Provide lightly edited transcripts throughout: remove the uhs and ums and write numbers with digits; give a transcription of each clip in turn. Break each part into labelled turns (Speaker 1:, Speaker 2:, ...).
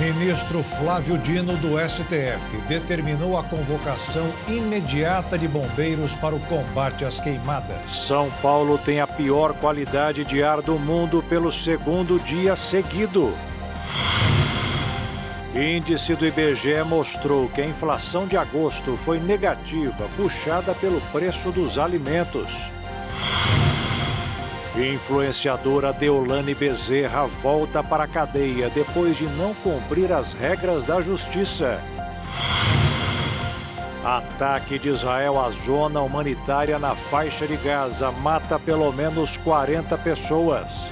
Speaker 1: Ministro Flávio Dino, do STF, determinou a convocação imediata de bombeiros para o combate às queimadas.
Speaker 2: São Paulo tem a pior qualidade de ar do mundo pelo segundo dia seguido. Índice do IBGE mostrou que a inflação de agosto foi negativa, puxada pelo preço dos alimentos. Influenciadora Deolane Bezerra volta para a cadeia depois de não cumprir as regras da justiça. Ataque de Israel à zona humanitária na faixa de Gaza mata pelo menos 40 pessoas.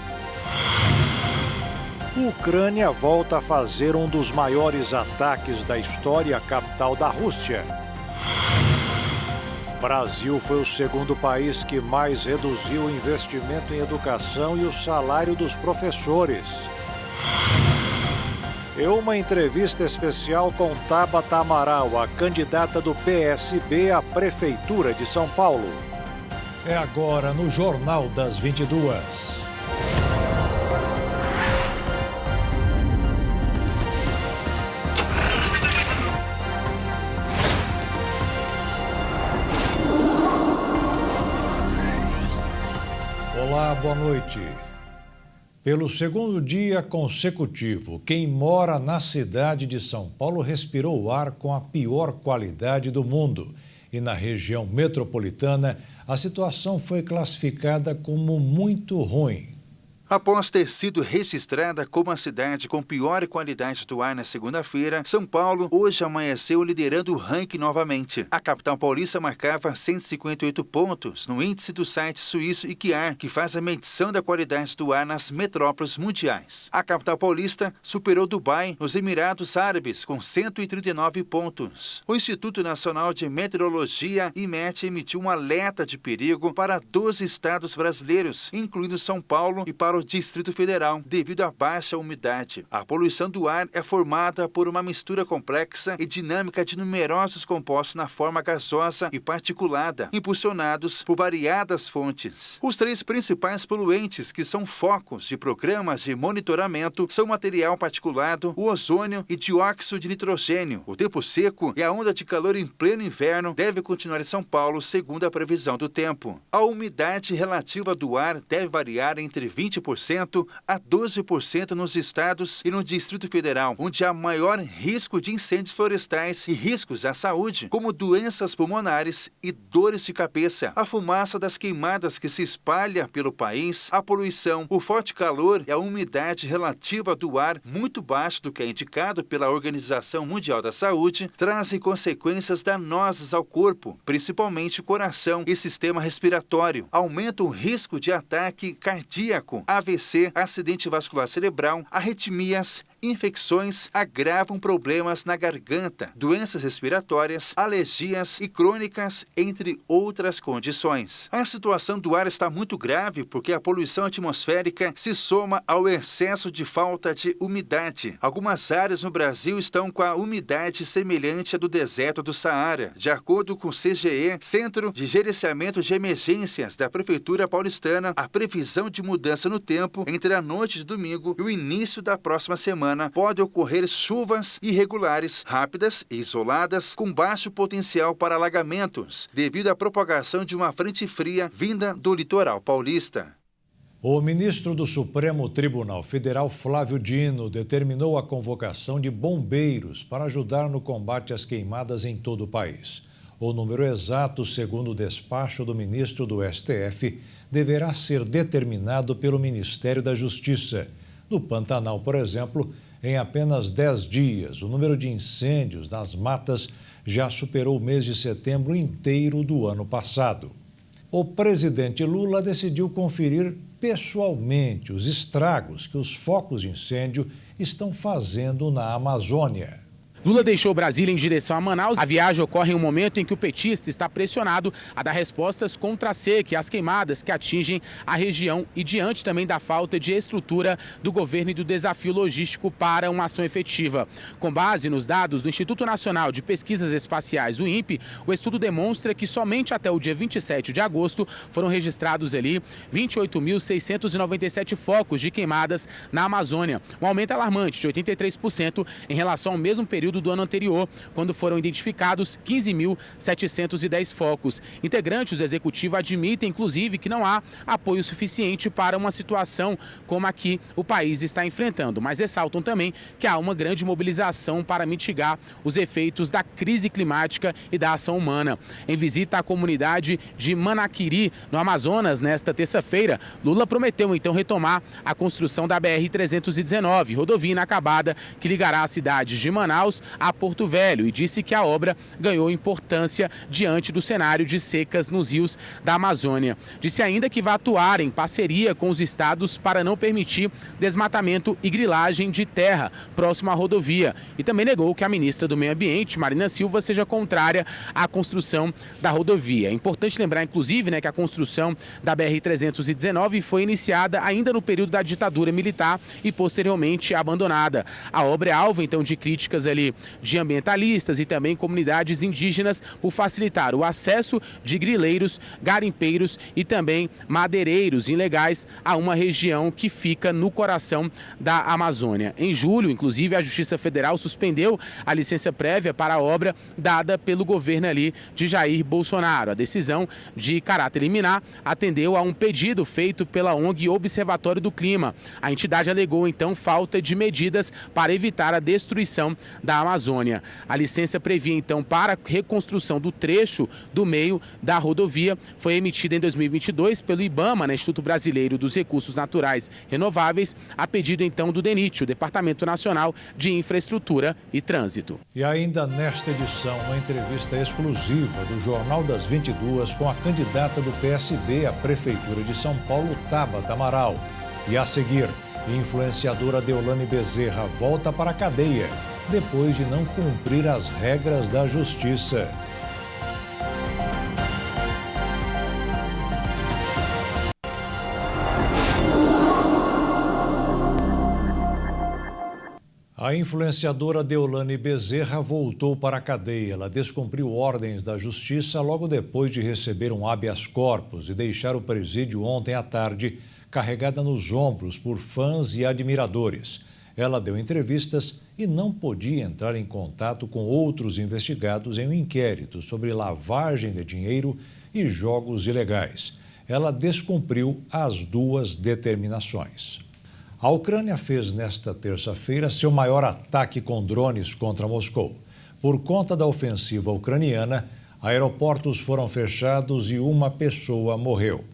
Speaker 2: Ucrânia volta a fazer um dos maiores ataques da história à capital da Rússia. Brasil foi o segundo país que mais reduziu o investimento em educação e o salário dos professores. Em uma entrevista especial com Tabata Amaral, a candidata do PSB à Prefeitura de São Paulo.
Speaker 1: É agora no Jornal das 22. Olá, boa noite. Pelo segundo dia consecutivo, quem mora na cidade de São Paulo respirou o ar com a pior qualidade do mundo. E na região metropolitana, a situação foi classificada como muito ruim.
Speaker 3: Após ter sido registrada como a cidade com pior qualidade do ar na segunda-feira, São Paulo hoje amanheceu liderando o ranking novamente. A capital paulista marcava 158 pontos no índice do site suíço IQAR, que faz a medição da qualidade do ar nas metrópoles mundiais. A capital paulista superou Dubai, nos Emirados Árabes, com 139 pontos. O Instituto Nacional de Meteorologia, IMET, emitiu um alerta de perigo para 12 estados brasileiros, incluindo São Paulo e para o Distrito Federal, devido à baixa umidade. A poluição do ar é formada por uma mistura complexa e dinâmica de numerosos compostos na forma gasosa e particulada, impulsionados por variadas fontes. Os três principais poluentes, que são focos de programas de monitoramento, são material particulado, o ozônio e dióxido de nitrogênio. O tempo seco e a onda de calor em pleno inverno deve continuar em São Paulo, segundo a previsão do tempo. A umidade relativa do ar deve variar entre 20% a 12% nos estados e no Distrito Federal, onde há maior risco de incêndios florestais e riscos à saúde, como doenças pulmonares e dores de cabeça. A fumaça das queimadas que se espalha pelo país, a poluição, o forte calor e a umidade relativa do ar, muito baixo do que é indicado pela Organização Mundial da Saúde, trazem consequências danosas ao corpo, principalmente o coração e sistema respiratório. Aumenta o risco de ataque cardíaco, AVC, acidente vascular cerebral, arritmias, infecções, agravam problemas na garganta, doenças respiratórias, alergias e crônicas, entre outras condições. A situação do ar está muito grave porque a poluição atmosférica se soma ao excesso de falta de umidade. Algumas áreas no Brasil estão com a umidade semelhante à do deserto do Saara. De acordo com o CGE, Centro de Gerenciamento de Emergências da Prefeitura Paulistana, a previsão de mudança no tempo entre a noite de domingo e o início da próxima semana pode ocorrer chuvas irregulares, rápidas e isoladas, com baixo potencial para alagamentos, devido à propagação de uma frente fria vinda do litoral paulista.
Speaker 1: O ministro do Supremo Tribunal Federal, Flávio Dino, determinou a convocação de bombeiros para ajudar no combate às queimadas em todo o país. O número exato, segundo o despacho do ministro do STF, deverá ser determinado pelo Ministério da Justiça. No Pantanal, por exemplo, em apenas 10 dias, o número de incêndios nas matas já superou o mês de setembro inteiro do ano passado. O presidente Lula decidiu conferir pessoalmente os estragos que os focos de incêndio estão fazendo na Amazônia.
Speaker 4: Lula deixou Brasília em direção a Manaus. A viagem ocorre em um momento em que o petista está pressionado a dar respostas contra a seca e as queimadas que atingem a região e diante também da falta de estrutura do governo e do desafio logístico para uma ação efetiva. Com base nos dados do Instituto Nacional de Pesquisas Espaciais, o INPE, o estudo demonstra que somente até o dia 27 de agosto foram registrados ali 28.697 focos de queimadas na Amazônia, um aumento alarmante de 83% em relação ao mesmo período do ano anterior, quando foram identificados 15.710 focos. Integrantes do Executivo admitem, inclusive, que não há apoio suficiente para uma situação como a que o país está enfrentando, mas ressaltam também que há uma grande mobilização para mitigar os efeitos da crise climática e da ação humana. Em visita à comunidade de Manaquiri, no Amazonas, nesta terça-feira, Lula prometeu então retomar a construção da BR-319, rodovia inacabada que ligará as cidades de Manaus a Porto Velho, e disse que a obra ganhou importância diante do cenário de secas nos rios da Amazônia. Disse ainda que vai atuar em parceria com os estados para não permitir desmatamento e grilagem de terra próximo à rodovia, e também negou que a ministra do Meio Ambiente, Marina Silva, seja contrária à construção da rodovia. É importante lembrar, inclusive, que a construção da BR-319 foi iniciada ainda no período da ditadura militar e posteriormente abandonada. A obra é alvo, então, de críticas ali de ambientalistas e também comunidades indígenas por facilitar o acesso de grileiros, garimpeiros e também madeireiros ilegais a uma região que fica no coração da Amazônia. Em julho, inclusive, a Justiça Federal suspendeu a licença prévia para a obra dada pelo governo ali de Jair Bolsonaro. A decisão, de caráter liminar, atendeu a um pedido feito pela ONG Observatório do Clima. A entidade alegou, então, falta de medidas para evitar a destruição da Amazônia. A licença previa, então, para a reconstrução do trecho do meio da rodovia foi emitida em 2022 pelo IBAMA, Instituto Brasileiro dos Recursos Naturais Renováveis, a pedido, então, do DENIT, o Departamento Nacional de Infraestrutura e Trânsito.
Speaker 1: E ainda nesta edição, uma entrevista exclusiva do Jornal das 22 com a candidata do PSB à Prefeitura de São Paulo, Tabata Amaral. E a seguir, a influenciadora Deolane Bezerra volta para a cadeia, depois de não cumprir as regras da justiça. A influenciadora Deolane Bezerra voltou para a cadeia. Ela descumpriu ordens da justiça logo depois de receber um habeas corpus e deixar o presídio ontem à tarde, carregada nos ombros por fãs e admiradores. Ela deu entrevistas e não podia entrar em contato com outros investigados em um inquérito sobre lavagem de dinheiro e jogos ilegais. Ela descumpriu as duas determinações. A Ucrânia fez nesta terça-feira seu maior ataque com drones contra Moscou. Por conta da ofensiva ucraniana, aeroportos foram fechados e uma pessoa morreu.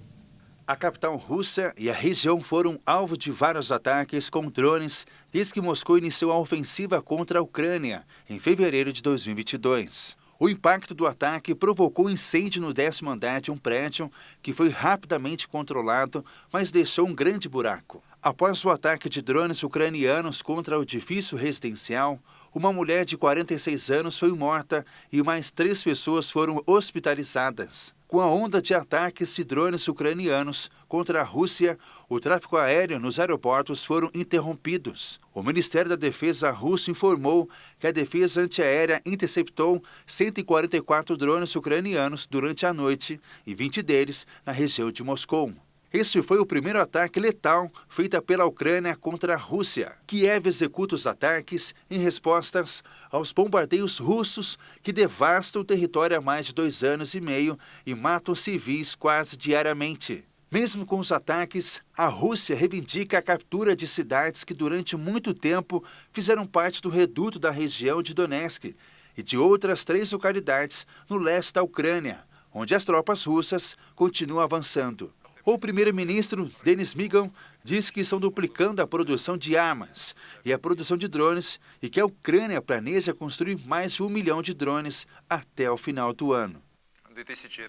Speaker 3: A capital russa e a região foram alvo de vários ataques com drones desde que Moscou iniciou a ofensiva contra a Ucrânia em fevereiro de 2022. O impacto do ataque provocou incêndio no 10º andar de um prédio que foi rapidamente controlado, mas deixou um grande buraco. Após o ataque de drones ucranianos contra o edifício residencial, uma mulher de 46 anos foi morta e mais 3 pessoas foram hospitalizadas. Com a onda de ataques de drones ucranianos contra a Rússia, o tráfego aéreo nos aeroportos foram interrompidos. O Ministério da Defesa russo informou que a defesa antiaérea interceptou 144 drones ucranianos durante a noite e 20 deles na região de Moscou. Este foi o primeiro ataque letal feito pela Ucrânia contra a Rússia. Kiev executa os ataques em respostas aos bombardeios russos que devastam o território há mais de 2 anos e meio e matam civis quase diariamente. Mesmo com os ataques, a Rússia reivindica a captura de cidades que durante muito tempo fizeram parte do reduto da região de Donetsk e de outras 3 localidades no leste da Ucrânia, onde as tropas russas continuam avançando. O primeiro-ministro Denis Miguel diz que estão duplicando a produção de armas e a produção de drones e que a Ucrânia planeja construir mais de 1 milhão de drones até o final do ano.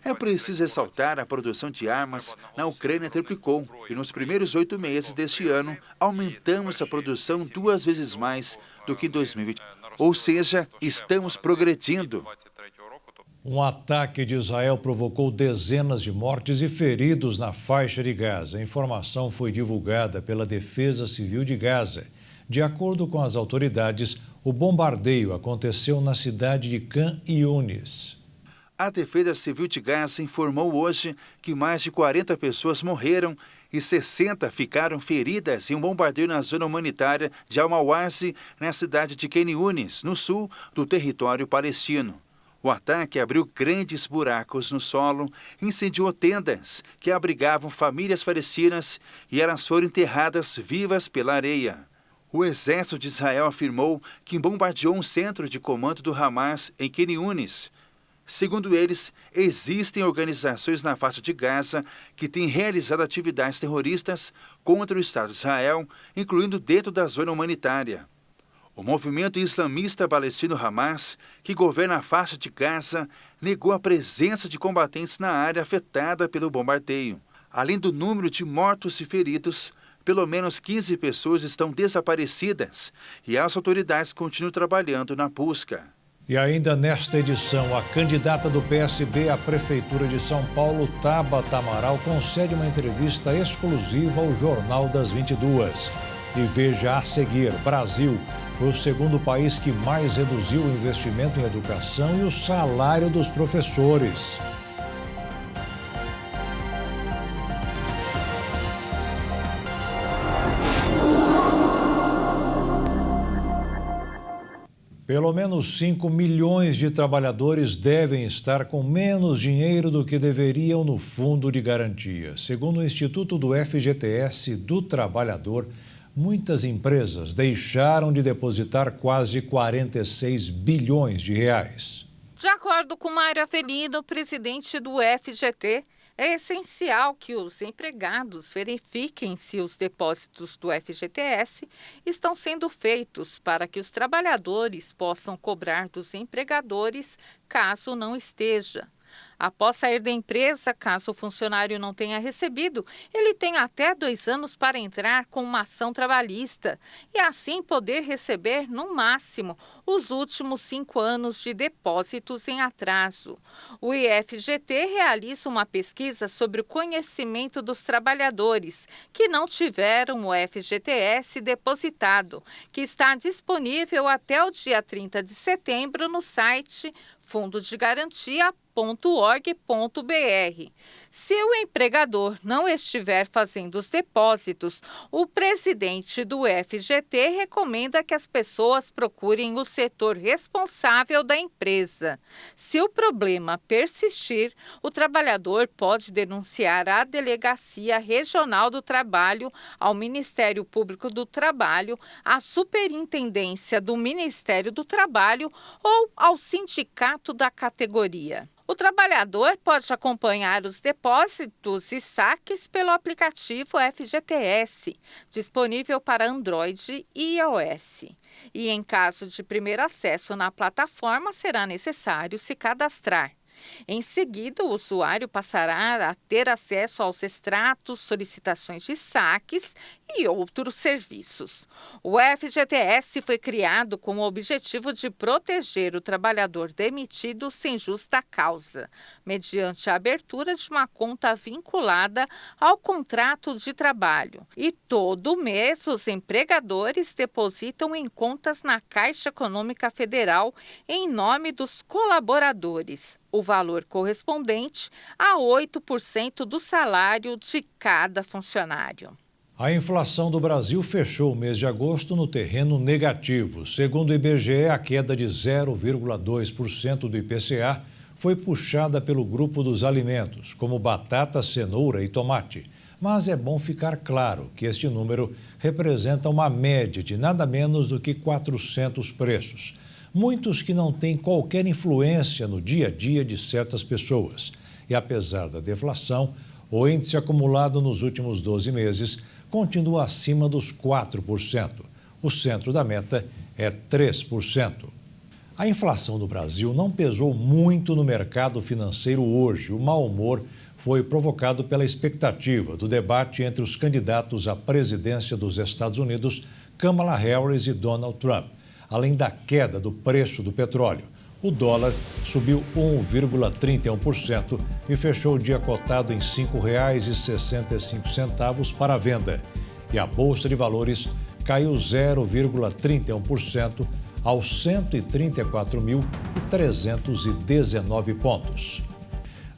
Speaker 3: É preciso ressaltar a produção de armas na Ucrânia triplicou e nos primeiros 8 meses deste ano aumentamos a produção 2 vezes mais do que em 2020. Ou seja, estamos progredindo.
Speaker 1: Um ataque de Israel provocou dezenas de mortes e feridos na faixa de Gaza. A informação foi divulgada pela Defesa Civil de Gaza. De acordo com as autoridades, o bombardeio aconteceu na cidade de Khan Younis.
Speaker 3: A Defesa Civil de Gaza informou hoje que mais de 40 pessoas morreram e 60 ficaram feridas em um bombardeio na zona humanitária de Al-Mawazi, na cidade de Khan Younis, no sul do território palestino. O ataque abriu grandes buracos no solo, incendiou tendas que abrigavam famílias palestinas e elas foram enterradas vivas pela areia. O exército de Israel afirmou que bombardeou um centro de comando do Hamas em Khan Younis. Segundo eles, existem organizações na faixa de Gaza que têm realizado atividades terroristas contra o Estado de Israel, incluindo dentro da zona humanitária. O movimento islamista palestino Hamas, que governa a faixa de Gaza, negou a presença de combatentes na área afetada pelo bombardeio. Além do número de mortos e feridos, pelo menos 15 pessoas estão desaparecidas e as autoridades continuam trabalhando na busca.
Speaker 1: E ainda nesta edição, a candidata do PSB à Prefeitura de São Paulo, Tabata Amaral, concede uma entrevista exclusiva ao Jornal das 22. E veja a seguir, Brasil foi o segundo país que mais reduziu o investimento em educação e o salário dos professores. Pelo menos 5 milhões de trabalhadores devem estar com menos dinheiro do que deveriam no Fundo de Garantia. Segundo o Instituto do FGTS do Trabalhador, muitas empresas deixaram de depositar quase 46 bilhões de reais.
Speaker 5: De acordo com Mário Avelino, presidente do FGT, é essencial que os empregados verifiquem se os depósitos do FGTS estão sendo feitos para que os trabalhadores possam cobrar dos empregadores caso não esteja. Após sair da empresa, caso o funcionário não tenha recebido, ele tem até 2 anos para entrar com uma ação trabalhista e assim poder receber, no máximo, os últimos 5 anos de depósitos em atraso. O IFGT realiza uma pesquisa sobre o conhecimento dos trabalhadores que não tiveram o FGTS depositado, que está disponível até o dia 30 de setembro no site fundodegarantia.org.br. Se o empregador não estiver fazendo os depósitos, o presidente do FGT recomenda que as pessoas procurem o setor responsável da empresa. Se o problema persistir, o trabalhador pode denunciar à Delegacia Regional do Trabalho, ao Ministério Público do Trabalho, à Superintendência do Ministério do Trabalho ou ao sindicato da categoria. O trabalhador pode acompanhar os depósitos e saques pelo aplicativo FGTS, disponível para Android e iOS. E em caso de primeiro acesso na plataforma, será necessário se cadastrar. Em seguida, o usuário passará a ter acesso aos extratos, solicitações de saques e outros serviços. O FGTS foi criado com o objetivo de proteger o trabalhador demitido sem justa causa, mediante a abertura de uma conta vinculada ao contrato de trabalho. E todo mês, os empregadores depositam em contas na Caixa Econômica Federal em nome dos colaboradores o valor correspondente a 8% do salário de cada funcionário.
Speaker 1: A inflação do Brasil fechou o mês de agosto no terreno negativo. Segundo o IBGE, a queda de 0,2% do IPCA foi puxada pelo grupo dos alimentos, como batata, cenoura e tomate. Mas é bom ficar claro que este número representa uma média de nada menos do que 400 preços. Muitos que não têm qualquer influência no dia a dia de certas pessoas. E apesar da deflação, o índice acumulado nos últimos 12 meses continua acima dos 4%. O centro da meta é 3%. A inflação do Brasil não pesou muito no mercado financeiro hoje. O mau humor foi provocado pela expectativa do debate entre os candidatos à presidência dos Estados Unidos, Kamala Harris e Donald Trump. além da queda do preço do petróleo. O dólar subiu 1,31% e fechou o dia cotado em R$ 5,65 para a venda. E a Bolsa de Valores caiu 0,31% aos 134.319 pontos.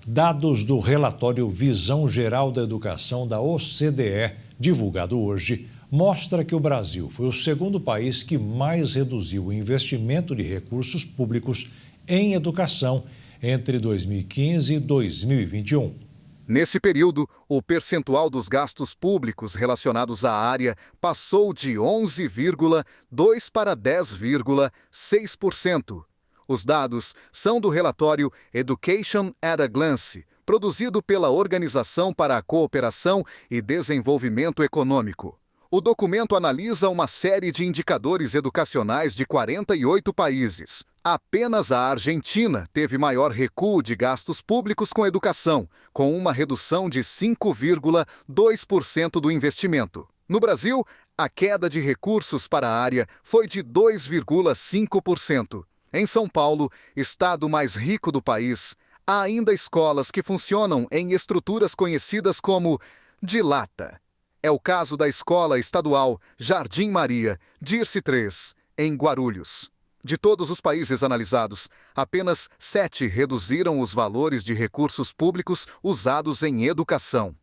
Speaker 1: Dados do relatório Visão Geral da Educação da OCDE, divulgado hoje, mostra que o Brasil foi o segundo país que mais reduziu o investimento de recursos públicos em educação entre 2015 e 2021.
Speaker 6: Nesse período, o percentual dos gastos públicos relacionados à área passou de 11,2% para 10,6%. Os dados são do relatório Education at a Glance, produzido pela Organização para a Cooperação e Desenvolvimento Econômico. O documento analisa uma série de indicadores educacionais de 48 países. Apenas a Argentina teve maior recuo de gastos públicos com educação, com uma redução de 5,2% do investimento. No Brasil, a queda de recursos para a área foi de 2,5%. Em São Paulo, estado mais rico do país, há ainda escolas que funcionam em estruturas conhecidas como de lata. É o caso da Escola Estadual Jardim Maria, Dirce III, em Guarulhos. De todos os países analisados, apenas 7 reduziram os valores de recursos públicos usados em educação.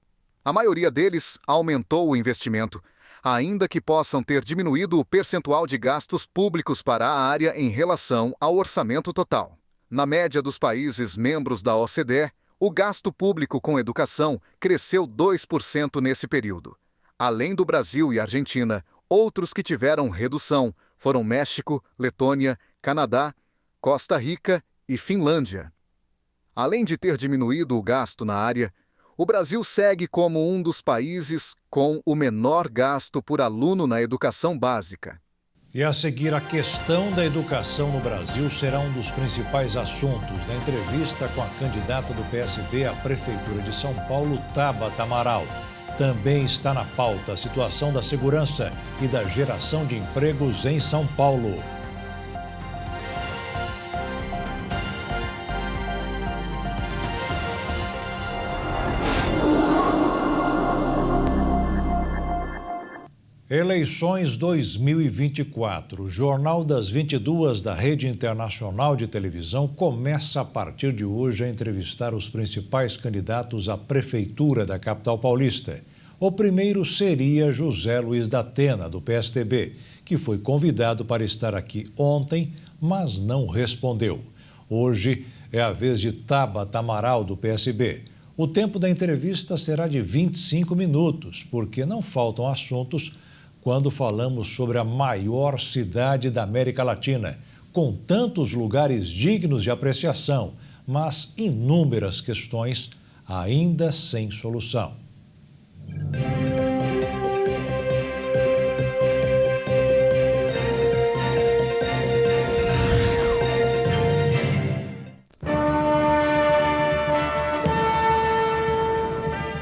Speaker 6: A maioria deles aumentou o investimento, ainda que possam ter diminuído o percentual de gastos públicos para a área em relação ao orçamento total. Na média dos países membros da OCDE, o gasto público com educação cresceu 2% nesse período. Além do Brasil e Argentina, outros que tiveram redução foram México, Letônia, Canadá, Costa Rica e Finlândia. Além de ter diminuído o gasto na área, o Brasil segue como um dos países com o menor gasto por aluno na educação básica.
Speaker 1: E a seguir, a questão da educação no Brasil será um dos principais assuntos da entrevista com a candidata do PSB à Prefeitura de São Paulo, Tabata Amaral. Também está na pauta a situação da segurança e da geração de empregos em São Paulo. Eleições 2024. O Jornal das 22 da Rede Internacional de Televisão começa a partir de hoje a entrevistar os principais candidatos à Prefeitura da capital paulista. O primeiro seria José Luiz da Atena, do PSTB, que foi convidado para estar aqui ontem, mas não respondeu. Hoje é a vez de Tabata Amaral, do PSB. O tempo da entrevista será de 25 minutos, porque não faltam assuntos quando falamos sobre a maior cidade da América Latina, com tantos lugares dignos de apreciação, mas inúmeras questões ainda sem solução.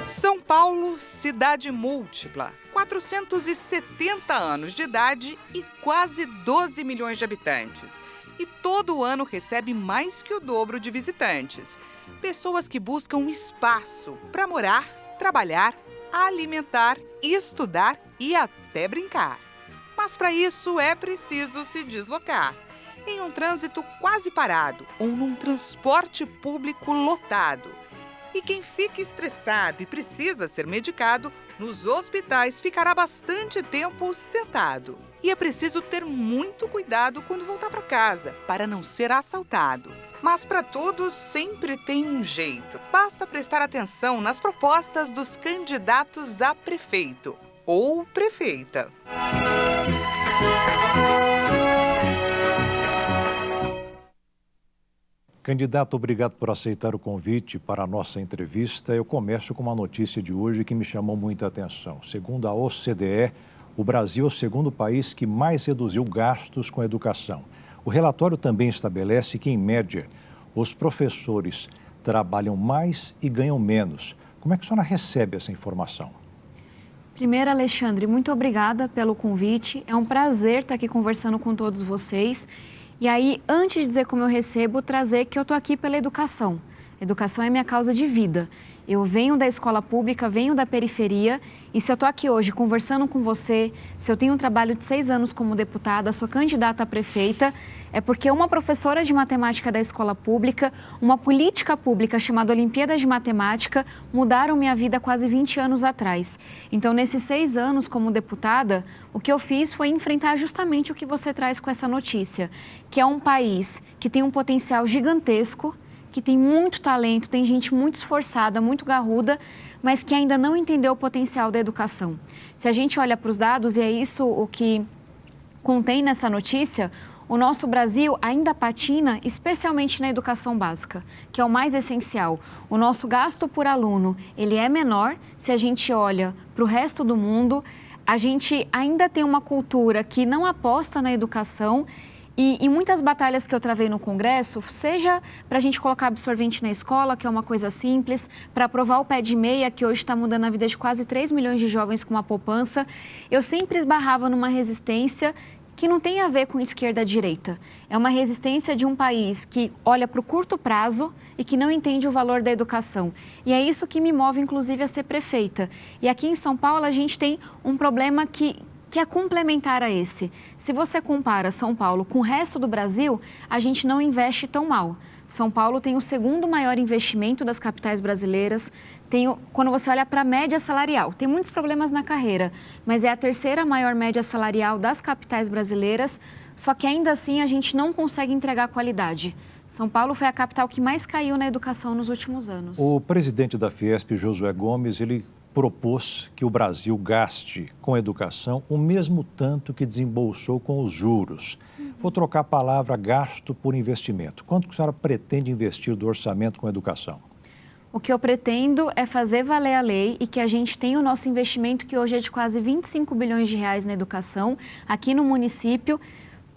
Speaker 7: São Paulo, cidade múltipla, 470 anos de idade e quase 12 milhões de habitantes. E todo ano recebe mais que o dobro de visitantes. Pessoas que buscam espaço para morar, trabalhar, alimentar, estudar e até brincar. Mas para isso é preciso se deslocar. Em um trânsito quase parado ou num transporte público lotado. E quem fica estressado e precisa ser medicado, nos hospitais ficará bastante tempo sentado. E é preciso ter muito cuidado quando voltar para casa, para não ser assaltado. Mas para tudo sempre tem um jeito. Basta prestar atenção nas propostas dos candidatos a prefeito ou prefeita.
Speaker 1: Candidato, obrigado por aceitar o convite para a nossa entrevista. Eu começo com uma notícia de hoje que me chamou muita atenção. Segundo a OCDE, o Brasil é o segundo país que mais reduziu gastos com educação. O relatório também estabelece que, em média, os professores trabalham mais e ganham menos. Como é que a senhora recebe essa informação?
Speaker 8: Primeiro, Alexandre, muito obrigada pelo convite. É um prazer estar aqui conversando com todos vocês. E aí, antes de dizer como eu recebo, trazer que eu estou aqui pela educação. Educação é minha causa de vida. Eu venho da escola pública, venho da periferia e se eu estou aqui hoje conversando com você, se eu tenho um trabalho de 6 anos como deputada, sou candidata a prefeita, é porque uma professora de matemática da escola pública, uma política pública chamada Olimpíadas de Matemática, mudaram minha vida quase 20 anos atrás. Então, nesses 6 anos como deputada, o que eu fiz foi enfrentar justamente o que você traz com essa notícia, que é um país que tem um potencial gigantesco, que tem muito talento, tem gente muito esforçada, muito garruda, mas que ainda não entendeu o potencial da educação. Se a gente olha para os dados, e é isso o que contém nessa notícia, o nosso Brasil ainda patina, especialmente na educação básica, que é o mais essencial. O nosso gasto por aluno, ele é menor se a gente olha para o resto do mundo. A gente ainda tem uma cultura que não aposta na educação. E em muitas batalhas que eu travei no Congresso, seja para a gente colocar absorvente na escola, que é uma coisa simples, para aprovar o pé de meia, que hoje está mudando a vida de quase 3 milhões de jovens com uma poupança, eu sempre esbarrava numa resistência que não tem a ver com esquerda-direita. É uma resistência de um país que olha para o curto prazo e que não entende o valor da educação. E é isso que me move, inclusive, a ser prefeita. E aqui em São Paulo, a gente tem um problema que é complementar a esse. Se você compara São Paulo com o resto do Brasil, a gente não investe tão mal. São Paulo tem o segundo maior investimento das capitais brasileiras. Quando você olha para a média salarial, tem muitos problemas na carreira, mas é a terceira maior média salarial das capitais brasileiras, só que ainda assim a gente não consegue entregar qualidade. São Paulo foi a capital que mais caiu na educação nos últimos anos.
Speaker 1: O presidente da Fiesp, Josué Gomes, ele propôs que o Brasil gaste com educação o mesmo tanto que desembolsou com os juros. Vou trocar a palavra gasto por investimento. Quanto que a senhora pretende investir do orçamento com educação?
Speaker 8: O que eu pretendo é fazer valer a lei e que a gente tenha o nosso investimento, que hoje é de quase 25 bilhões de reais na educação, aqui no município,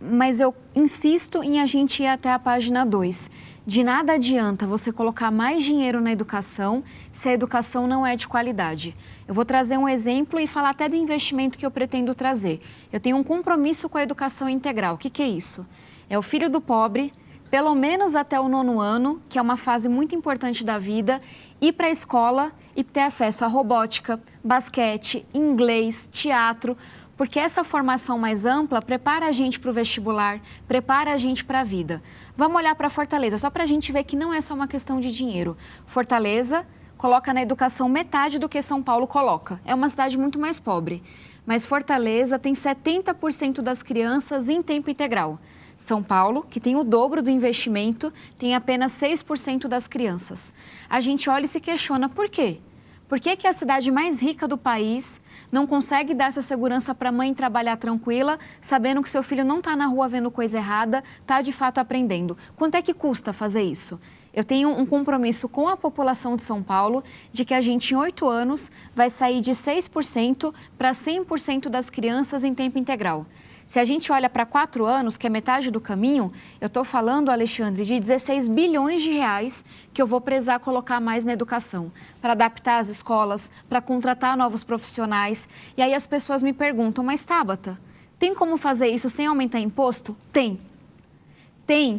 Speaker 8: mas eu insisto em a gente ir até a página 2. De nada adianta você colocar mais dinheiro na educação se a educação não é de qualidade. Eu vou trazer um exemplo e falar até do investimento que eu pretendo trazer. Eu tenho um compromisso com a educação integral. O que é isso? É o filho do pobre, pelo menos até o 9º ano, que é uma fase muito importante da vida, ir para a escola e ter acesso a robótica, basquete, inglês, teatro, porque essa formação mais ampla prepara a gente para o vestibular, prepara a gente para a vida. Vamos olhar para Fortaleza, só para a gente ver que não é só uma questão de dinheiro. Fortaleza coloca na educação metade do que São Paulo coloca. É uma cidade muito mais pobre. Mas Fortaleza tem 70% das crianças em tempo integral. São Paulo, que tem o dobro do investimento, tem apenas 6% das crianças. A gente olha e se questiona por quê? Por que a cidade mais rica do país não consegue dar essa segurança para a mãe trabalhar tranquila, sabendo que seu filho não está na rua vendo coisa errada, está de fato aprendendo? Quanto é que custa fazer isso? Eu tenho um compromisso com a população de São Paulo de que a gente, em 8 anos, vai sair de 6% para 100% das crianças em tempo integral. Se a gente olha para 4 anos, que é metade do caminho, eu estou falando, Alexandre, de 16 bilhões de reais que eu vou precisar colocar mais na educação, para adaptar as escolas, para contratar novos profissionais. E aí as pessoas me perguntam, mas Tabata, tem como fazer isso sem aumentar imposto? Tem.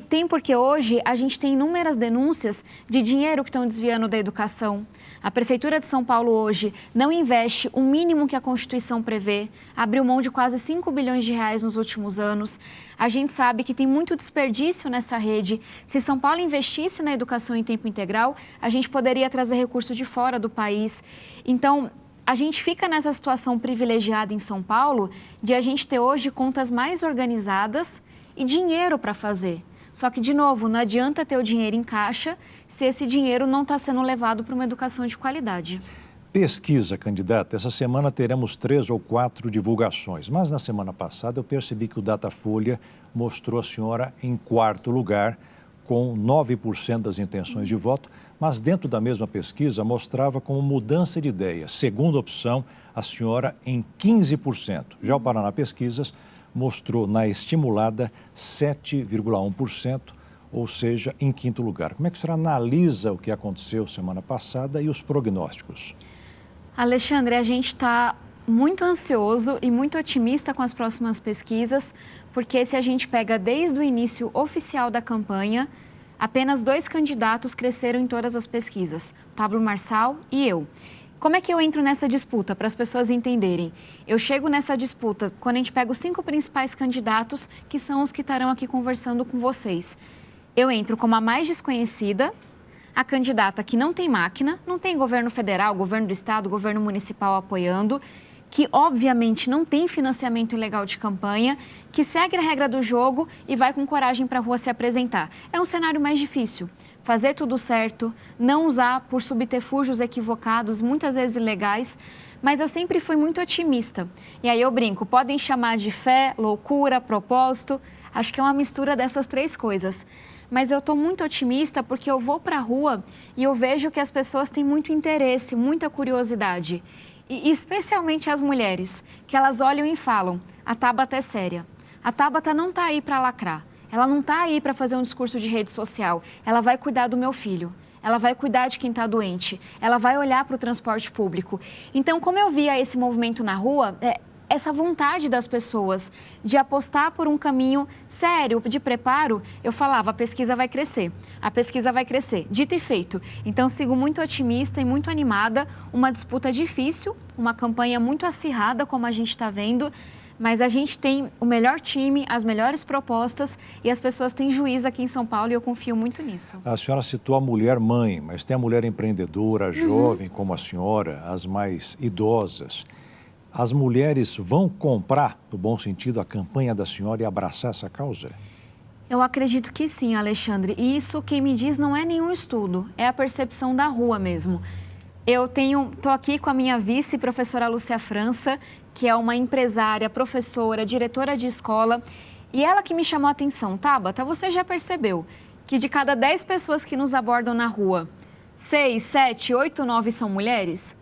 Speaker 8: Tem porque hoje a gente tem inúmeras denúncias de dinheiro que estão desviando da educação. A Prefeitura de São Paulo hoje não investe o mínimo que a Constituição prevê, abriu mão de quase 5 bilhões de reais nos últimos anos. A gente sabe que tem muito desperdício nessa rede. Se São Paulo investisse na educação em tempo integral, a gente poderia trazer recurso de fora do país. Então, a gente fica nessa situação privilegiada em São Paulo de a gente ter hoje contas mais organizadas e dinheiro para fazer. Só que, de novo, não adianta ter o dinheiro em caixa se esse dinheiro não está sendo levado para uma educação de qualidade.
Speaker 1: Pesquisa, candidata. Essa semana teremos 3 ou 4 divulgações, mas na semana passada eu percebi que o Datafolha mostrou a senhora em 4º lugar, com 9% das intenções de voto, mas dentro da mesma pesquisa mostrava como mudança de ideia. Segunda opção, a senhora em 15%. Já o Paraná Pesquisas mostrou na estimulada 7,1%, ou seja, em 5º lugar. Como é que a senhora analisa o que aconteceu semana passada e os prognósticos?
Speaker 8: Alexandre, a gente está muito ansioso e muito otimista com as próximas pesquisas, porque se a gente pega desde o início oficial da campanha, apenas 2 candidatos cresceram em todas as pesquisas, Pablo Marçal e eu. Como é que eu entro nessa disputa, para as pessoas entenderem? Eu chego nessa disputa quando a gente pega os 5 principais candidatos, que são os que estarão aqui conversando com vocês. Eu entro como a mais desconhecida, a candidata que não tem máquina, não tem governo federal, governo do estado, governo municipal apoiando, que obviamente não tem financiamento ilegal de campanha, que segue a regra do jogo e vai com coragem para a rua se apresentar. É um cenário mais difícil. Fazer tudo certo, não usar por subterfúgios equivocados, muitas vezes ilegais, mas eu sempre fui muito otimista. E aí eu brinco, podem chamar de fé, loucura, propósito, acho que é uma mistura dessas 3 coisas. Mas eu estou muito otimista porque eu vou para a rua e eu vejo que as pessoas têm muito interesse, muita curiosidade. E especialmente as mulheres, que elas olham e falam, a Tabata é séria. A Tabata não está aí para lacrar. Ela não está aí para fazer um discurso de rede social. Ela vai cuidar do meu filho. Ela vai cuidar de quem está doente. Ela vai olhar para o transporte público. Então, como eu via esse movimento na rua, essa vontade das pessoas de apostar por um caminho sério, de preparo, eu falava, a pesquisa vai crescer. A pesquisa vai crescer. Dito e feito. Então, sigo muito otimista e muito animada. Uma disputa difícil, uma campanha muito acirrada, como a gente está vendo. Mas a gente tem o melhor time, as melhores propostas e as pessoas têm juízo aqui em São Paulo e eu confio muito nisso.
Speaker 1: A senhora citou a mulher mãe, mas tem a mulher empreendedora, jovem como a senhora, as mais idosas. As mulheres vão comprar, no bom sentido, a campanha da senhora e abraçar essa causa?
Speaker 8: Eu acredito que sim, Alexandre. E isso, quem me diz, não é nenhum estudo, é a percepção da rua mesmo. Estou aqui com a minha vice, professora Lúcia França, que é uma empresária, professora, diretora de escola, e ela que me chamou a atenção. Tabata, você já percebeu que de cada 10 pessoas que nos abordam na rua, 6, 7, 8, 9 são mulheres?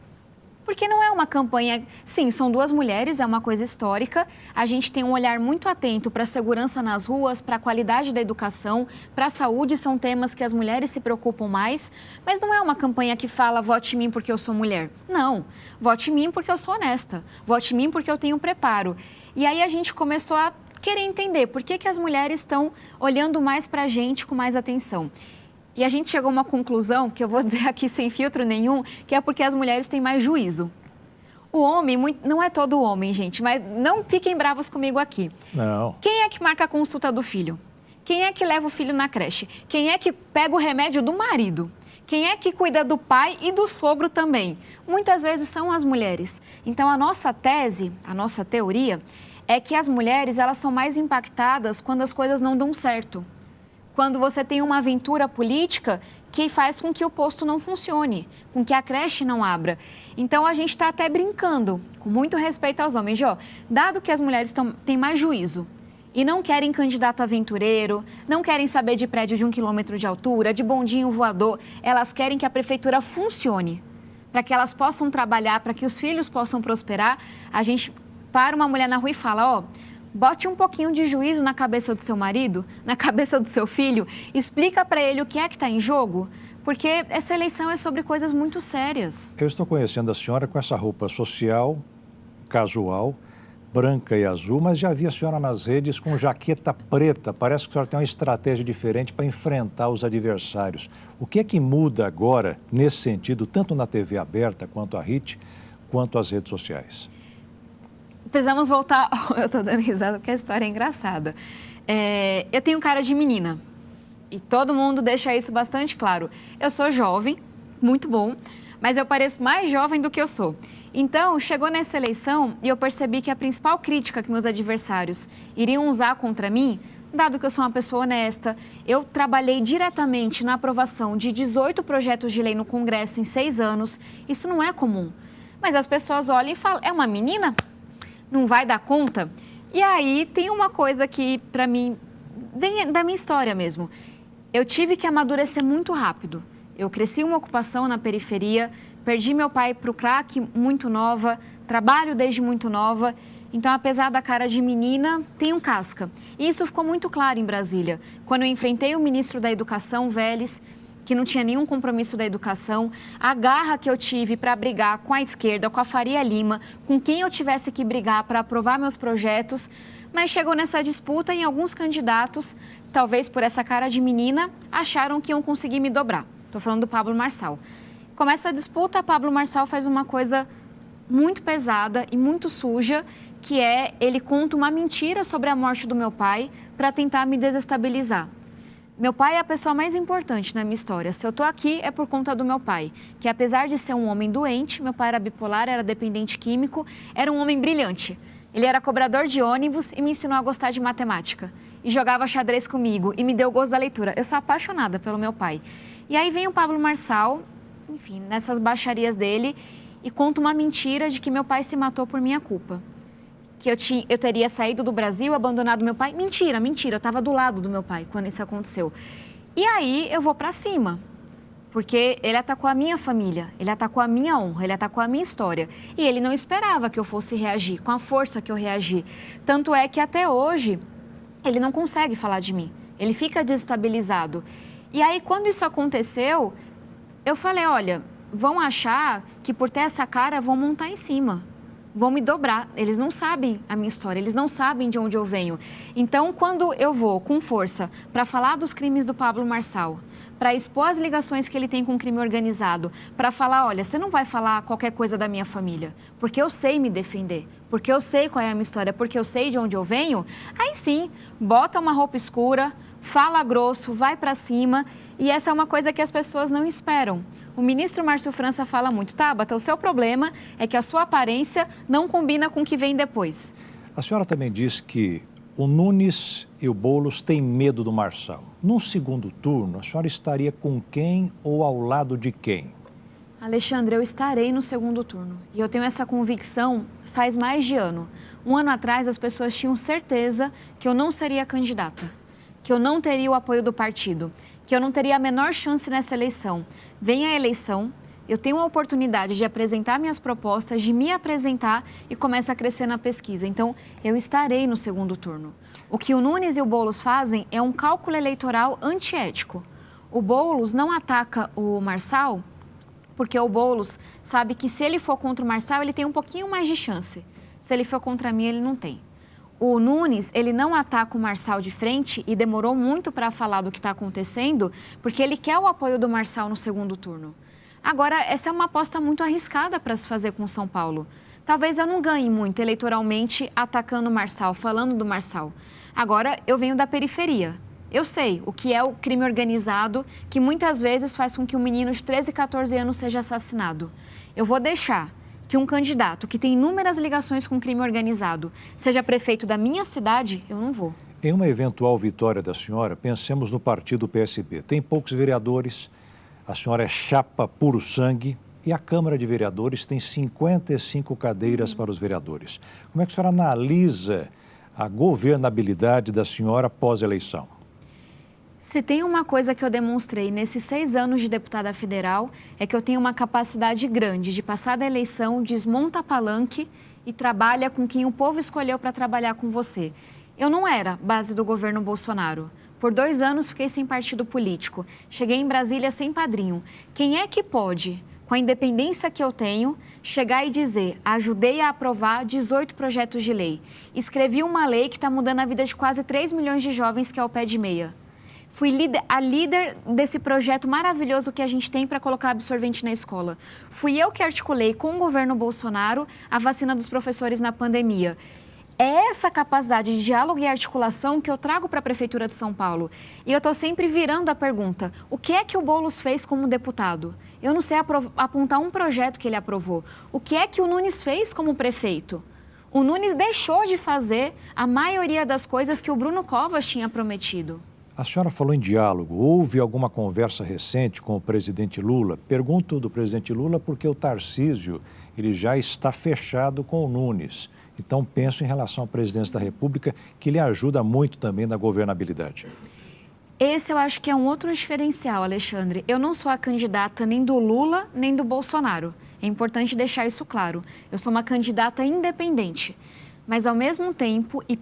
Speaker 8: Porque não é uma campanha... Sim, são 2 mulheres, é uma coisa histórica. A gente tem um olhar muito atento para a segurança nas ruas, para a qualidade da educação, para a saúde, são temas que as mulheres se preocupam mais. Mas não é uma campanha que fala, vote em mim porque eu sou mulher. Não, vote em mim porque eu sou honesta. Vote em mim porque eu tenho preparo. E aí a gente começou a querer entender por que as mulheres estão olhando mais para a gente com mais atenção. E a gente chegou a uma conclusão, que eu vou dizer aqui sem filtro nenhum, que é porque as mulheres têm mais juízo. O homem, não é todo homem, gente, mas não fiquem bravos comigo aqui.
Speaker 1: Não.
Speaker 8: Quem é que marca a consulta do filho? Quem é que leva o filho na creche? Quem é que pega o remédio do marido? Quem é que cuida do pai e do sogro também? Muitas vezes são as mulheres. Então, a nossa tese, a nossa teoria, é que as mulheres elas são mais impactadas quando as coisas não dão certo. Quando você tem uma aventura política que faz com que o posto não funcione, com que a creche não abra. Então, a gente está até brincando, com muito respeito aos homens. Dado que as mulheres têm mais juízo e não querem candidato aventureiro, não querem saber de prédio de 1 quilômetro de altura, de bondinho voador, elas querem que a prefeitura funcione, para que elas possam trabalhar, para que os filhos possam prosperar. A gente para uma mulher na rua e fala, bote um pouquinho de juízo na cabeça do seu marido, na cabeça do seu filho, explica para ele o que é que está em jogo, porque essa eleição é sobre coisas muito sérias.
Speaker 1: Eu estou conhecendo a senhora com essa roupa social, casual, branca e azul, mas já vi a senhora nas redes com jaqueta preta. Parece que a senhora tem uma estratégia diferente para enfrentar os adversários. O que é que muda agora nesse sentido, tanto na TV aberta quanto a RIT, quanto as redes sociais?
Speaker 8: Precisamos voltar... Eu estou dando risada porque a história é engraçada. Eu tenho cara de menina e todo mundo deixa isso bastante claro. Eu sou jovem, muito bom, mas eu pareço mais jovem do que eu sou. Então, chegou nessa eleição e eu percebi que a principal crítica que meus adversários iriam usar contra mim, dado que eu sou uma pessoa honesta, eu trabalhei diretamente na aprovação de 18 projetos de lei no Congresso em 6 anos. Isso não é comum. Mas as pessoas olham e falam, é uma menina? Não vai dar conta? E aí tem uma coisa que, para mim, vem da minha história mesmo. Eu tive que amadurecer muito rápido. Eu cresci uma ocupação na periferia, perdi meu pai para o crack muito nova, trabalho desde muito nova. Então, apesar da cara de menina, tenho casca. E isso ficou muito claro em Brasília. Quando eu enfrentei o ministro da Educação, Vélez, que não tinha nenhum compromisso da educação, a garra que eu tive para brigar com a esquerda, com a Faria Lima, com quem eu tivesse que brigar para aprovar meus projetos, mas chegou nessa disputa e alguns candidatos, talvez por essa cara de menina, acharam que iam conseguir me dobrar. Estou falando do Pablo Marçal. Começa a disputa, Pablo Marçal faz uma coisa muito pesada e muito suja, que é ele conta uma mentira sobre a morte do meu pai para tentar me desestabilizar. Meu pai é a pessoa mais importante na minha história. Se eu estou aqui é por conta do meu pai, que apesar de ser um homem doente, meu pai era bipolar, era dependente químico, era um homem brilhante. Ele era cobrador de ônibus e me ensinou a gostar de matemática. E jogava xadrez comigo e me deu gosto da leitura. Eu sou apaixonada pelo meu pai. E aí vem o Pablo Marçal, enfim, nessas baixarias dele, e conta uma mentira de que meu pai se matou por minha culpa. Que eu teria saído do Brasil, abandonado meu pai. Mentira, eu estava do lado do meu pai quando isso aconteceu. E aí eu vou para cima, porque ele atacou a minha família, ele atacou a minha honra, ele atacou a minha história. E ele não esperava que eu fosse reagir com a força que eu reagi. Tanto é que até hoje ele não consegue falar de mim, ele fica desestabilizado. E aí quando isso aconteceu, eu falei, olha, vão achar que por ter essa cara vão montar em cima. Vão me dobrar. Eles não sabem a minha história, eles não sabem de onde eu venho. Então, quando eu vou com força para falar dos crimes do Pablo Marçal, para expor as ligações que ele tem com o crime organizado, para falar, olha, você não vai falar qualquer coisa da minha família, porque eu sei me defender, porque eu sei qual é a minha história, porque eu sei de onde eu venho, aí sim, bota uma roupa escura, fala grosso, vai para cima, e essa é uma coisa que as pessoas não esperam. O ministro Márcio França fala muito, Tabata, o seu problema é que a sua aparência não combina com o que vem depois.
Speaker 1: A senhora também diz que o Nunes e o Boulos têm medo do Marçal. Num segundo turno, a senhora estaria com quem ou ao lado de quem?
Speaker 8: Alexandre, eu estarei no segundo turno. E eu tenho essa convicção faz mais de ano. Um ano atrás, as pessoas tinham certeza que eu não seria candidata, que eu não teria o apoio do partido, que eu não teria a menor chance nessa eleição. Vem a eleição, eu tenho a oportunidade de apresentar minhas propostas, de me apresentar e começa a crescer na pesquisa. Então, eu estarei no segundo turno. O que o Nunes e o Boulos fazem é um cálculo eleitoral antiético. O Boulos não ataca o Marçal porque o Boulos sabe que se ele for contra o Marçal, ele tem um pouquinho mais de chance. Se ele for contra mim, ele não tem. O Nunes, ele não ataca o Marçal de frente e demorou muito para falar do que está acontecendo, porque ele quer o apoio do Marçal no segundo turno. Agora, essa é uma aposta muito arriscada para se fazer com São Paulo. Talvez eu não ganhe muito eleitoralmente atacando o Marçal, falando do Marçal. Agora, eu venho da periferia. Eu sei o que é o crime organizado, que muitas vezes faz com que um menino de 13, 14 anos seja assassinado. Eu vou deixar que um candidato que tem inúmeras ligações com crime organizado seja prefeito da minha cidade, eu não vou.
Speaker 1: Em uma eventual vitória da senhora, pensemos no partido PSB. Tem poucos vereadores, a senhora é chapa puro sangue e a Câmara de Vereadores tem 55 cadeiras para os vereadores. Como é que a senhora analisa a governabilidade da senhora pós-eleição?
Speaker 8: Se tem uma coisa que eu demonstrei nesses 6 anos de deputada federal, é que eu tenho uma capacidade grande de passar da eleição, desmonta palanque e trabalha com quem o povo escolheu para trabalhar com você. Eu não era base do governo Bolsonaro. Por 2 anos fiquei sem partido político. Cheguei em Brasília sem padrinho. Quem é que pode, com a independência que eu tenho, chegar e dizer, ajudei a aprovar 18 projetos de lei. Escrevi uma lei que está mudando a vida de quase 3 milhões de jovens, que é o Pé de Meia. Fui a líder desse projeto maravilhoso que a gente tem para colocar absorvente na escola. Fui eu que articulei com o governo Bolsonaro a vacina dos professores na pandemia. É essa capacidade de diálogo e articulação que eu trago para a Prefeitura de São Paulo. E eu estou sempre virando a pergunta, o que é que o Boulos fez como deputado? Eu não sei apontar um projeto que ele aprovou. O que é que o Nunes fez como prefeito? O Nunes deixou de fazer a maioria das coisas que o Bruno Covas tinha prometido.
Speaker 1: A senhora falou em diálogo. Houve alguma conversa recente com o presidente Lula? Pergunto do presidente Lula porque o Tarcísio ele já está fechado com o Nunes. Então, penso em relação à presidência da República, que lhe ajuda muito também na governabilidade.
Speaker 8: Esse eu acho que é um outro diferencial, Alexandre. Eu não sou a candidata nem do Lula, nem do Bolsonaro. É importante deixar isso claro. Eu sou uma candidata independente. Mas, ao mesmo tempo, e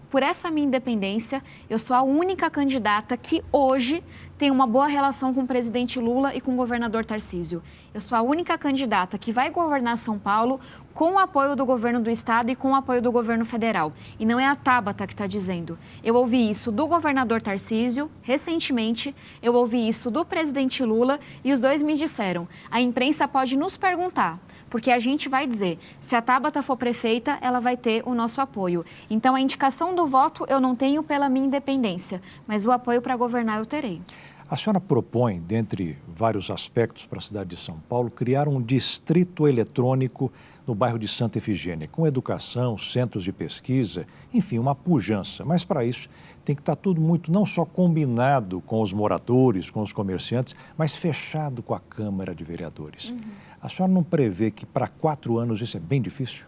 Speaker 8: por essa minha independência, eu sou a única candidata que hoje tem uma boa relação com o presidente Lula e com o governador Tarcísio. Eu sou a única candidata que vai governar São Paulo com o apoio do governo do estado e com o apoio do governo federal. E não é a Tabata que está dizendo. Eu ouvi isso do governador Tarcísio, recentemente, eu ouvi isso do presidente Lula e os dois me disseram. A imprensa pode nos perguntar, porque a gente vai dizer, se a Tabata for prefeita, ela vai ter o nosso apoio. Então, a indicação do voto eu não tenho pela minha independência, mas o apoio para governar eu terei.
Speaker 1: A senhora propõe, dentre vários aspectos para a cidade de São Paulo, criar um distrito eletrônico no bairro de Santa Efigênia, com educação, centros de pesquisa, enfim, uma pujança. Mas, para isso, tem que estar tudo muito, não só combinado com os moradores, com os comerciantes, mas fechado com a Câmara de Vereadores. A senhora não prevê que para 4 anos isso é bem difícil?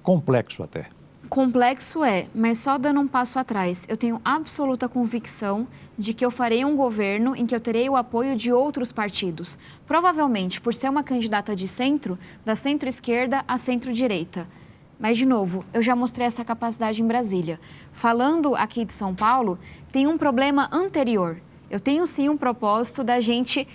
Speaker 1: Complexo até.
Speaker 8: Complexo é, mas só dando um passo atrás. Eu tenho absoluta convicção de que eu farei um governo em que eu terei o apoio de outros partidos. Provavelmente, por ser uma candidata de centro, da centro-esquerda à centro-direita. Mas, de novo, eu já mostrei essa capacidade em Brasília. Falando aqui de São Paulo, tem um problema anterior. Eu tenho, sim, um propósito da gente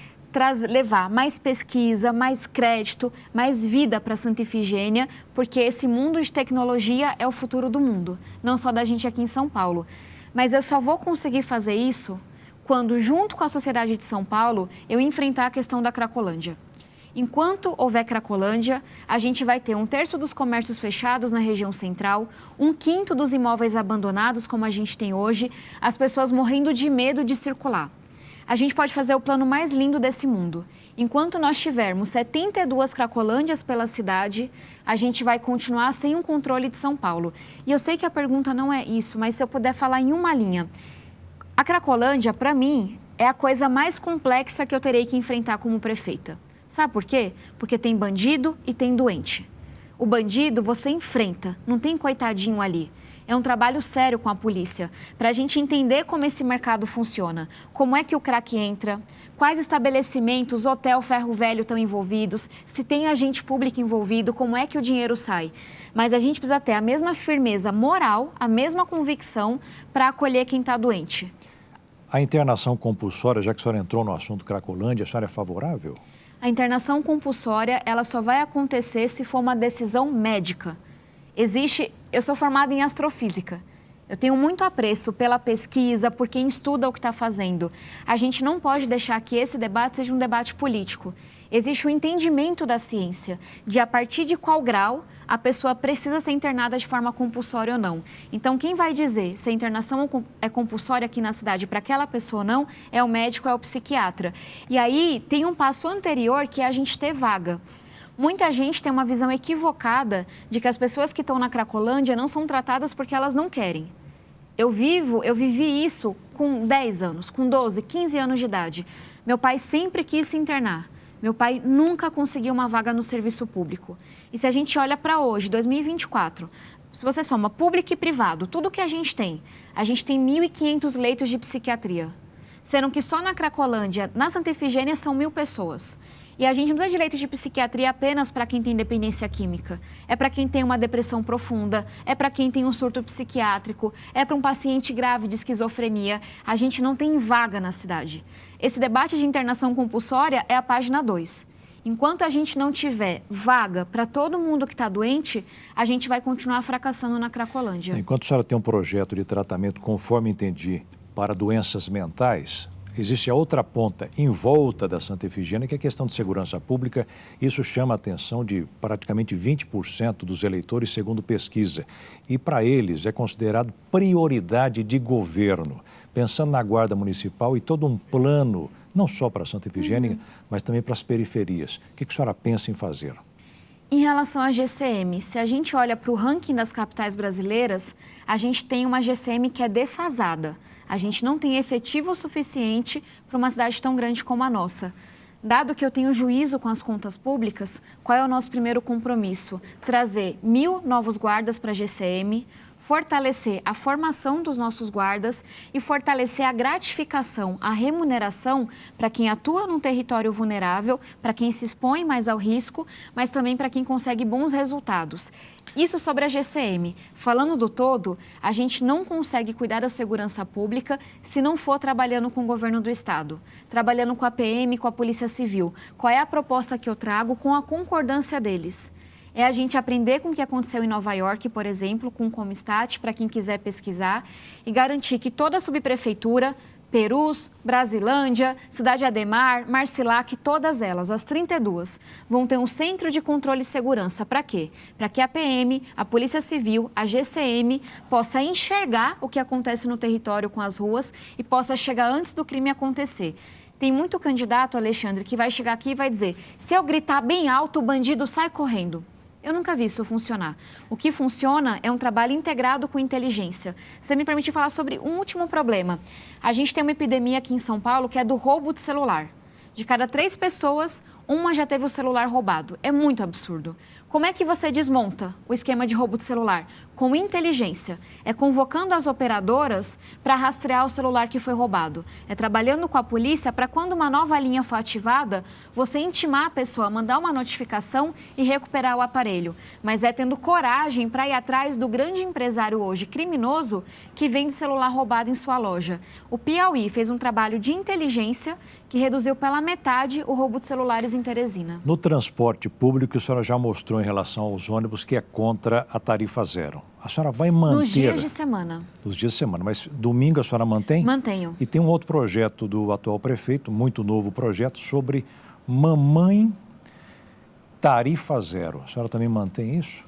Speaker 8: levar mais pesquisa, mais crédito, mais vida para Santa Efigênia, porque esse mundo de tecnologia é o futuro do mundo, não só da gente aqui em São Paulo. Mas eu só vou conseguir fazer isso quando, junto com a sociedade de São Paulo, eu enfrentar a questão da Cracolândia. Enquanto houver Cracolândia, a gente vai ter 1/3 dos comércios fechados na região central, 1/5 dos imóveis abandonados, como a gente tem hoje, as pessoas morrendo de medo de circular. A gente pode fazer o plano mais lindo desse mundo. Enquanto nós tivermos 72 Cracolândias pela cidade, a gente vai continuar sem um controle de São Paulo. E eu sei que a pergunta não é isso, mas se eu puder falar em uma linha. A Cracolândia, para mim, é a coisa mais complexa que eu terei que enfrentar como prefeita. Sabe por quê? Porque tem bandido e tem doente. O bandido você enfrenta, não tem coitadinho ali. É um trabalho sério com a polícia, para a gente entender como esse mercado funciona, como é que o crack entra, quais estabelecimentos, hotel, ferro velho estão envolvidos, se tem agente público envolvido, como é que o dinheiro sai. Mas a gente precisa ter a mesma firmeza moral, a mesma convicção para acolher quem está doente.
Speaker 1: A internação compulsória, já que a senhora entrou no assunto Cracolândia, a senhora é favorável?
Speaker 8: A internação compulsória, ela só vai acontecer se for uma decisão médica. Eu sou formada em astrofísica. Eu tenho muito apreço pela pesquisa, por quem estuda o que está fazendo. A gente não pode deixar que esse debate seja um debate político. Existe o entendimento da ciência, de a partir de qual grau a pessoa precisa ser internada de forma compulsória ou não. Então, quem vai dizer se a internação é compulsória aqui na cidade para aquela pessoa ou não, é o médico, é o psiquiatra. E aí, tem um passo anterior que é a gente ter vaga. Muita gente tem uma visão equivocada de que as pessoas que estão na Cracolândia não são tratadas porque elas não querem. Eu vivi isso com 10 anos, com 12, 15 anos de idade. Meu pai sempre quis se internar. Meu pai nunca conseguiu uma vaga no serviço público. E se a gente olha para hoje, 2024, se você soma público e privado, tudo que a gente tem 1.500 leitos de psiquiatria. Sendo que só na Cracolândia, na Santa Efigênia, são 1.000 pessoas. E a gente não precisa de leito de psiquiatria apenas para quem tem dependência química. É para quem tem uma depressão profunda, é para quem tem um surto psiquiátrico, é para um paciente grave de esquizofrenia. A gente não tem vaga na cidade. Esse debate de internação compulsória é a página 2. Enquanto a gente não tiver vaga para todo mundo que está doente, a gente vai continuar fracassando na Cracolândia.
Speaker 1: Enquanto a senhora tem um projeto de tratamento, conforme entendi, para doenças mentais, existe a outra ponta em volta da Santa Efigênia, que é a questão de segurança pública. Isso chama a atenção de praticamente 20% dos eleitores, segundo pesquisa. E para eles é considerado prioridade de governo, pensando na Guarda Municipal e todo um plano, não só para a Santa Efigênia, mas também para as periferias. O que a senhora pensa em fazer?
Speaker 8: Em relação à GCM, se a gente olha para o ranking das capitais brasileiras, a gente tem uma GCM que é defasada. A gente não tem efetivo suficiente para uma cidade tão grande como a nossa. Dado que eu tenho juízo com as contas públicas, qual é o nosso primeiro compromisso? Trazer 1.000 novos guardas para a GCM, fortalecer a formação dos nossos guardas e fortalecer a gratificação, a remuneração para quem atua num território vulnerável, para quem se expõe mais ao risco, mas também para quem consegue bons resultados. Isso sobre a GCM. Falando do todo, a gente não consegue cuidar da segurança pública se não for trabalhando com o governo do estado, trabalhando com a PM, com a Polícia Civil. Qual é a proposta que eu trago com a concordância deles? É a gente aprender com o que aconteceu em Nova York, por exemplo, com o Comistat, para quem quiser pesquisar, e garantir que toda a subprefeitura, Perus, Brasilândia, Cidade Ademar, Marcilac, todas elas, as 32, vão ter um centro de controle e segurança. Para quê? Para que a PM, a Polícia Civil, a GCM possa enxergar o que acontece no território com as ruas e possa chegar antes do crime acontecer. Tem muito candidato, Alexandre, que vai chegar aqui e vai dizer: se eu gritar bem alto, o bandido sai correndo. Eu nunca vi isso funcionar. O que funciona é um trabalho integrado com inteligência. Você me permite falar sobre um último problema. A gente tem uma epidemia aqui em São Paulo que é do roubo de celular. De cada 3 pessoas, uma já teve o celular roubado. É muito absurdo. Como é que você desmonta o esquema de roubo de celular? Com inteligência. É convocando as operadoras para rastrear o celular que foi roubado. É trabalhando com a polícia para, quando uma nova linha for ativada, você intimar a pessoa, mandar uma notificação e recuperar o aparelho. Mas é tendo coragem para ir atrás do grande empresário hoje criminoso que vende celular roubado em sua loja. O Piauí fez um trabalho de inteligência que reduziu pela metade o roubo de celulares em Teresina.
Speaker 1: No transporte público, a senhora já mostrou em relação aos ônibus que é contra a tarifa zero. A senhora vai manter...
Speaker 8: Nos dias de semana.
Speaker 1: Nos dias de semana. Mas domingo a senhora mantém?
Speaker 8: Mantenho.
Speaker 1: E tem um outro projeto do atual prefeito, muito novo projeto, sobre mamãe tarifa zero. A senhora também mantém isso?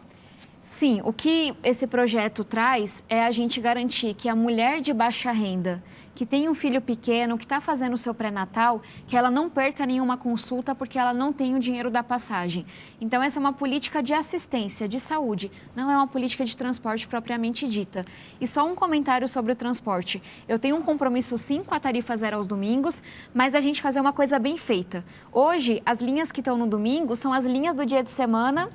Speaker 8: Sim, o que esse projeto traz é a gente garantir que a mulher de baixa renda, que tem um filho pequeno, que está fazendo o seu pré-natal, que ela não perca nenhuma consulta porque ela não tem o dinheiro da passagem. Então, essa é uma política de assistência, de saúde, não é uma política de transporte propriamente dita. E só um comentário sobre o transporte. Eu tenho um compromisso, sim, com a tarifa zero aos domingos, mas a gente fazer uma coisa bem feita. Hoje, as linhas que estão no domingo são as linhas do dia de semana,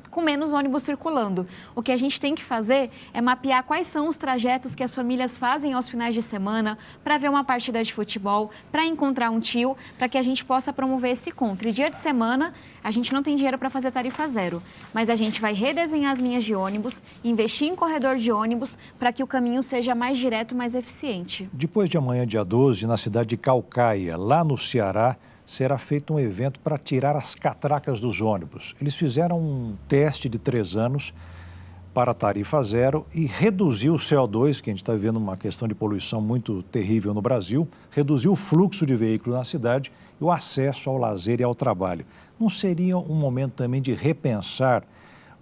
Speaker 8: com menos ônibus circulando. O que a gente tem que fazer é mapear quais são os trajetos que as famílias fazem aos finais de semana para ver uma partida de futebol, para encontrar um tio, para que a gente possa promover esse encontro. E dia de semana, a gente não tem dinheiro para fazer tarifa zero, mas a gente vai redesenhar as linhas de ônibus, investir em corredor de ônibus para que o caminho seja mais direto, mais eficiente.
Speaker 1: Depois de amanhã, dia 12, na cidade de Caucaia, lá no Ceará, será feito um evento para tirar as catracas dos ônibus. Eles fizeram um teste de 3 anos para a tarifa zero e reduziu o CO2, que a gente está vivendo uma questão de poluição muito terrível no Brasil, reduziu o fluxo de veículos na cidade e o acesso ao lazer e ao trabalho. Não seria um momento também de repensar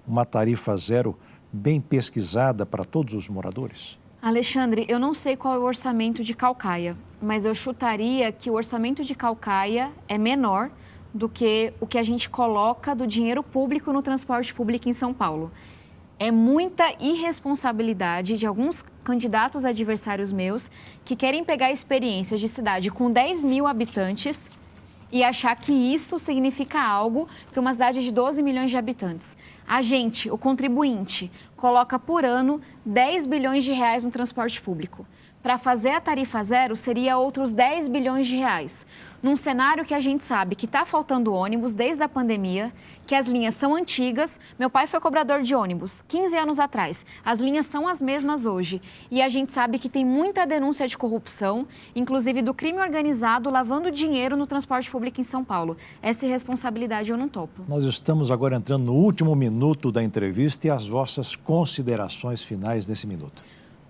Speaker 1: uma tarifa zero bem pesquisada para todos os moradores?
Speaker 8: Alexandre, eu não sei qual é o orçamento de Caucaia, mas eu chutaria que o orçamento de Caucaia é menor do que o que a gente coloca do dinheiro público no transporte público em São Paulo. É muita irresponsabilidade de alguns candidatos adversários meus que querem pegar experiências de cidade com 10 mil habitantes e achar que isso significa algo para uma cidade de 12 milhões de habitantes. A gente, o contribuinte, coloca por ano 10 bilhões de reais no transporte público. Para fazer a tarifa zero, seria outros 10 bilhões de reais. Num cenário que a gente sabe que está faltando ônibus desde a pandemia, que as linhas são antigas. Meu pai foi cobrador de ônibus 15 anos atrás. As linhas são as mesmas hoje. E a gente sabe que tem muita denúncia de corrupção, inclusive do crime organizado, lavando dinheiro no transporte público em São Paulo. Essa irresponsabilidade eu não topo.
Speaker 1: Nós estamos agora entrando no último minuto da entrevista e as vossas considerações finais nesse minuto.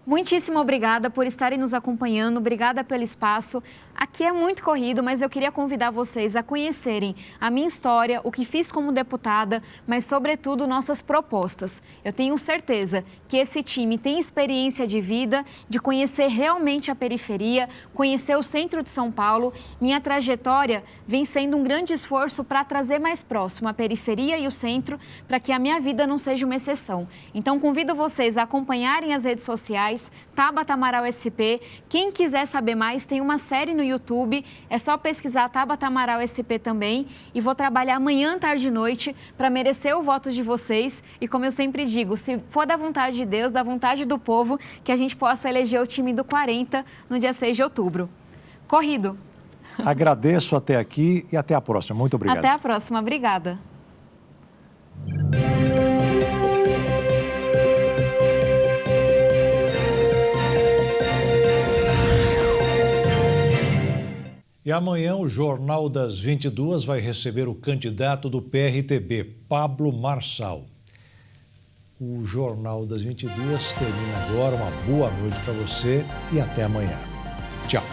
Speaker 8: Muitíssimo obrigada por estarem nos acompanhando, obrigada pelo espaço. Aqui é muito corrido, mas eu queria convidar vocês a conhecerem a minha história, o que fiz como deputada, mas sobretudo nossas propostas. Eu tenho certeza que esse time tem experiência de vida, de conhecer realmente a periferia, conhecer o centro de São Paulo. Minha trajetória vem sendo um grande esforço para trazer mais próximo a periferia e o centro, para que a minha vida não seja uma exceção. Então convido vocês a acompanharem as redes sociais, sociais, Tabata Amaral SP. Quem quiser saber mais, tem uma série no YouTube, é só pesquisar Tabata Amaral SP também. E vou trabalhar amanhã, tarde e noite para merecer o voto de vocês. E como eu sempre digo, se for da vontade de Deus, da vontade do povo, que a gente possa eleger o time do 40 no dia 6 de outubro. Corrido!
Speaker 1: Agradeço até aqui e até a próxima. Muito obrigado.
Speaker 8: Até a próxima. Obrigada.
Speaker 1: E amanhã o Jornal das 22 vai receber o candidato do PRTB, Pablo Marçal. O Jornal das 22 termina agora. Uma boa noite para você e até amanhã. Tchau.